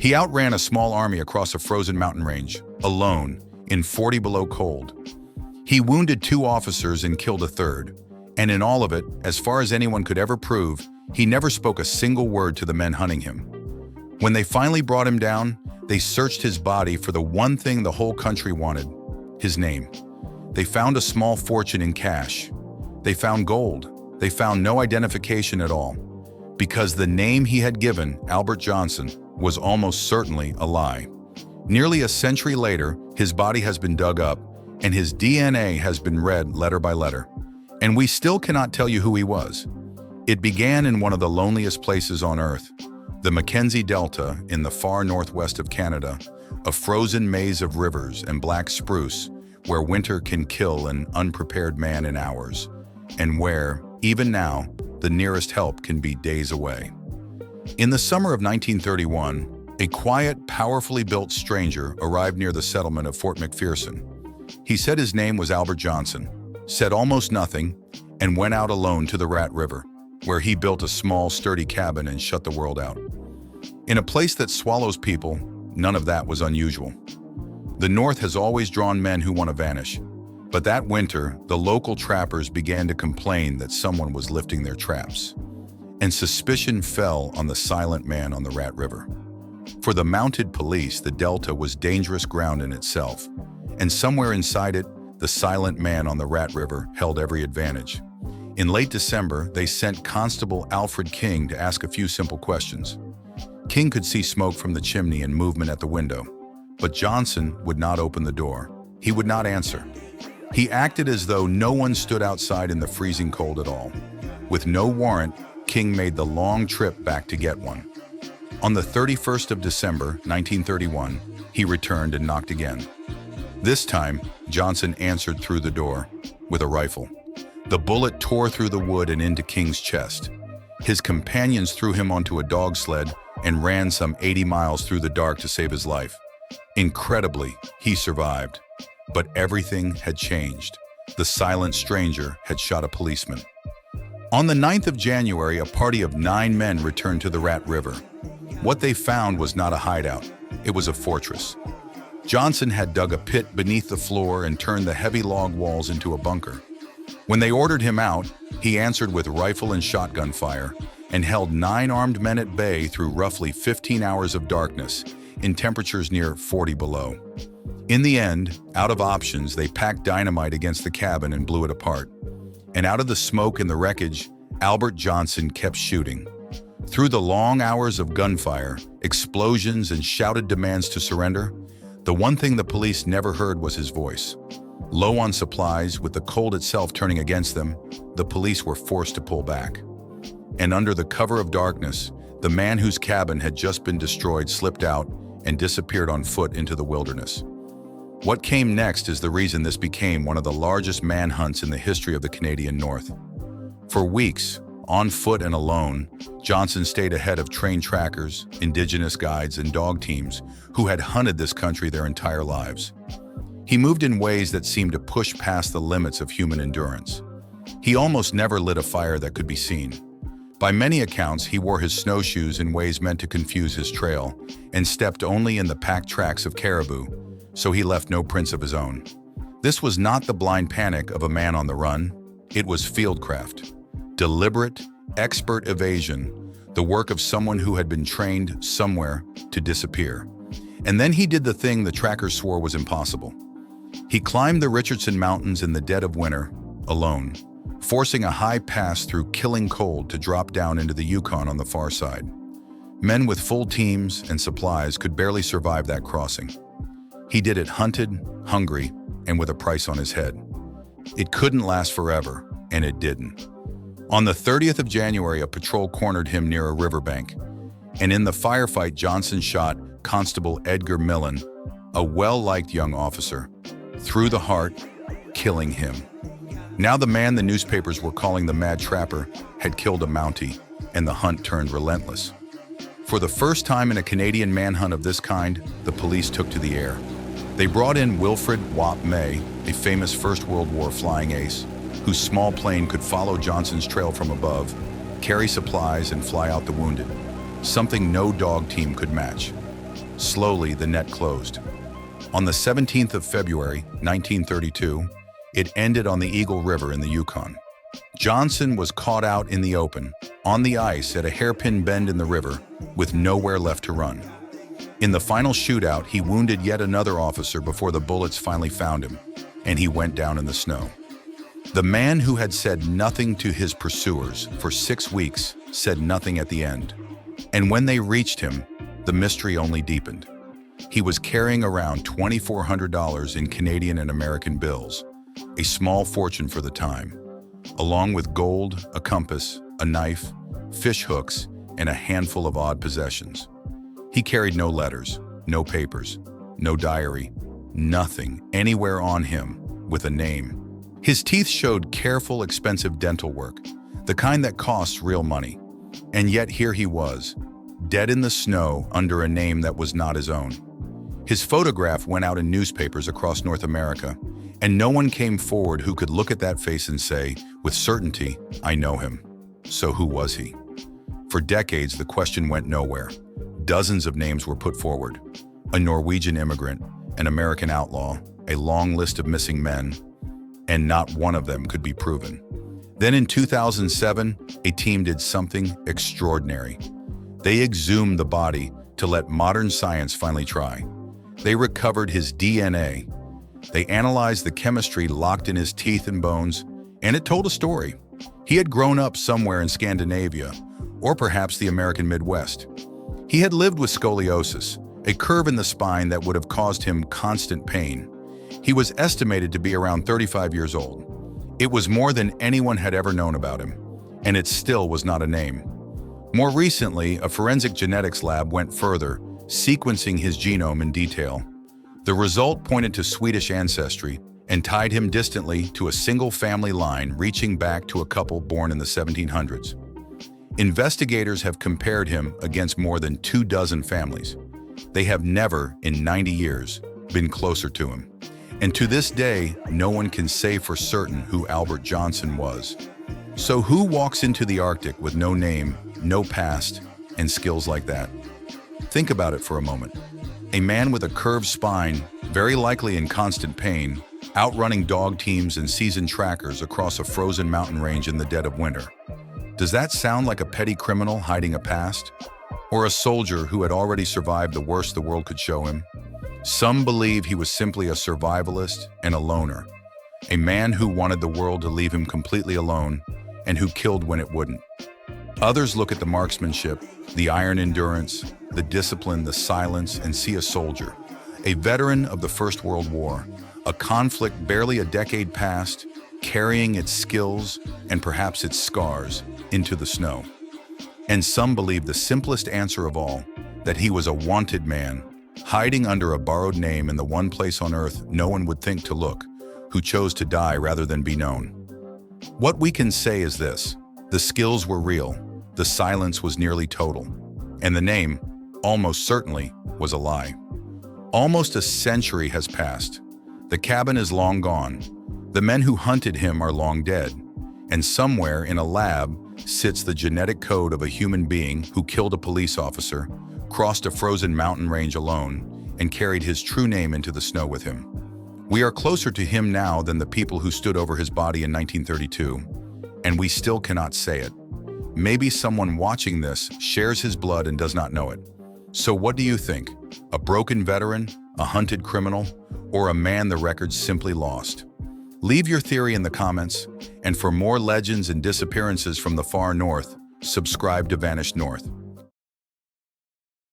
He outran a small army across a frozen mountain range, alone, in 40 below cold. He wounded 2 officers and killed a third. And in all of it, as far as anyone could ever prove, he never spoke a single word to the men hunting him. When they finally brought him down, they searched his body for the one thing the whole country wanted: his name. They found a small fortune in cash. They found gold. They found no identification at all, because the name he had given, Albert Johnson, was almost certainly a lie. Nearly a century later, his body has been dug up, and his DNA has been read letter by letter. And we still cannot tell you who he was. It began in one of the loneliest places on Earth, the Mackenzie Delta in the far northwest of Canada, a frozen maze of rivers and black spruce where winter can kill an unprepared man in hours, and where, even now, the nearest help can be days away. In the summer of 1931, a quiet, powerfully built stranger arrived near the settlement of Fort McPherson. He said his name was Albert Johnson, said almost nothing, and went out alone to the Rat River, where he built a small, sturdy cabin and shut the world out. In a place that swallows people, none of that was unusual. The North has always drawn men who want to vanish. But that winter, the local trappers began to complain that someone was lifting their traps. And suspicion fell on the silent man on the Rat River. For the mounted police, the Delta was dangerous ground in itself. And somewhere inside it, the silent man on the Rat River held every advantage. In late December, they sent Constable Alfred King to ask a few simple questions. King could see smoke from the chimney and movement at the window, but Johnson would not open the door. He would not answer. He acted as though no one stood outside in the freezing cold at all. With no warrant, King made the long trip back to get one. On the 31st of December, 1931, he returned and knocked again. This time, Johnson answered through the door with a rifle. The bullet tore through the wood and into King's chest. His companions threw him onto a dog sled and ran some 80 miles through the dark to save his life. Incredibly, he survived. But everything had changed. The silent stranger had shot a policeman. On the 9th of January, a party of 9 men returned to the Rat River. What they found was not a hideout. It was a fortress. Johnson had dug a pit beneath the floor and turned the heavy log walls into a bunker. When they ordered him out, he answered with rifle and shotgun fire and held 9 armed men at bay through roughly 15 hours of darkness in temperatures near 40 below. In the end, out of options, they packed dynamite against the cabin and blew it apart. And out of the smoke and the wreckage, Albert Johnson kept shooting. Through the long hours of gunfire, explosions, and shouted demands to surrender, the one thing the police never heard was his voice. Low on supplies, with the cold itself turning against them, the police were forced to pull back. And under the cover of darkness, the man whose cabin had just been destroyed slipped out and disappeared on foot into the wilderness. What came next is the reason this became one of the largest manhunts in the history of the Canadian North. For weeks, on foot and alone, Johnson stayed ahead of trained trackers, indigenous guides, and dog teams who had hunted this country their entire lives. He moved in ways that seemed to push past the limits of human endurance. He almost never lit a fire that could be seen. By many accounts, he wore his snowshoes in ways meant to confuse his trail and stepped only in the packed tracks of caribou, so he left no prints of his own. This was not the blind panic of a man on the run. It was fieldcraft. Deliberate, expert evasion, the work of someone who had been trained somewhere to disappear. And then he did the thing the trackers swore was impossible. He climbed the Richardson Mountains in the dead of winter, alone, forcing a high pass through killing cold to drop down into the Yukon on the far side. Men with full teams and supplies could barely survive that crossing. He did it hunted, hungry, and with a price on his head. It couldn't last forever, and it didn't. On the 30th of January, a patrol cornered him near a riverbank, and in the firefight, Johnson shot Constable Edgar Millen, a well-liked young officer, through the heart, killing him. Now the man the newspapers were calling the Mad Trapper had killed a Mountie, and the hunt turned relentless. For the first time in a Canadian manhunt of this kind, the police took to the air. They brought in Wilfred Wap May, a famous First World War flying ace, whose small plane could follow Johnson's trail from above, carry supplies, and fly out the wounded, something no dog team could match. Slowly, the net closed. On the 17th of February, 1932, it ended on the Eagle River in the Yukon. Johnson was caught out in the open, on the ice at a hairpin bend in the river, with nowhere left to run. In the final shootout, he wounded yet another officer before the bullets finally found him, and he went down in the snow. The man who had said nothing to his pursuers for 6 weeks said nothing at the end. And when they reached him, the mystery only deepened. He was carrying around $2,400 in Canadian and American bills, a small fortune for the time, along with gold, a compass, a knife, fish hooks, and a handful of odd possessions. He carried no letters, no papers, no diary, nothing anywhere on him with a name. His teeth showed careful, expensive dental work, the kind that costs real money. And yet here he was, dead in the snow under a name that was not his own. His photograph went out in newspapers across North America, and no one came forward who could look at that face and say, with certainty, I know him. So who was he? For decades, the question went nowhere. Dozens of names were put forward. A Norwegian immigrant, an American outlaw, a long list of missing men, and not one of them could be proven. Then in 2007, a team did something extraordinary. They exhumed the body to let modern science finally try. They recovered his DNA. They analyzed the chemistry locked in his teeth and bones, and it told a story. He had grown up somewhere in Scandinavia, or perhaps the American Midwest. He had lived with scoliosis, a curve in the spine that would have caused him constant pain. He was estimated to be around 35 years old. It was more than anyone had ever known about him, and it still was not a name. More recently, a forensic genetics lab went further, sequencing his genome in detail. The result pointed to Swedish ancestry and tied him distantly to a single family line reaching back to a couple born in the 1700s. Investigators have compared him against more than 24 families. They have never, in 90 years, been closer to him. And to this day, no one can say for certain who Albert Johnson was. So who walks into the Arctic with no name, no past, and skills like that? Think about it for a moment. A man with a curved spine, very likely in constant pain, outrunning dog teams and seasoned trackers across a frozen mountain range in the dead of winter. Does that sound like a petty criminal hiding a past? Or a soldier who had already survived the worst the world could show him? Some believe he was simply a survivalist and a loner, a man who wanted the world to leave him completely alone and who killed when it wouldn't. Others look at the marksmanship, the iron endurance, the discipline, the silence, and see a soldier, a veteran of the First World War, a conflict barely a decade past, carrying its skills and perhaps its scars into the snow. And some believe the simplest answer of all, that he was a wanted man, hiding under a borrowed name in the one place on earth no one would think to look, who chose to die rather than be known. What we can say is this: the skills were real, the silence was nearly total, and the name, almost certainly, was a lie. Almost a century has passed. The cabin is long gone. The men who hunted him are long dead. And somewhere in a lab sits the genetic code of a human being who killed a police officer, crossed a frozen mountain range alone, and carried his true name into the snow with him. We are closer to him now than the people who stood over his body in 1932, and we still cannot say it. Maybe someone watching this shares his blood and does not know it. So what do you think? A broken veteran, a hunted criminal, or a man the record simply lost? Leave your theory in the comments, and for more legends and disappearances from the far north, subscribe to Vanished North.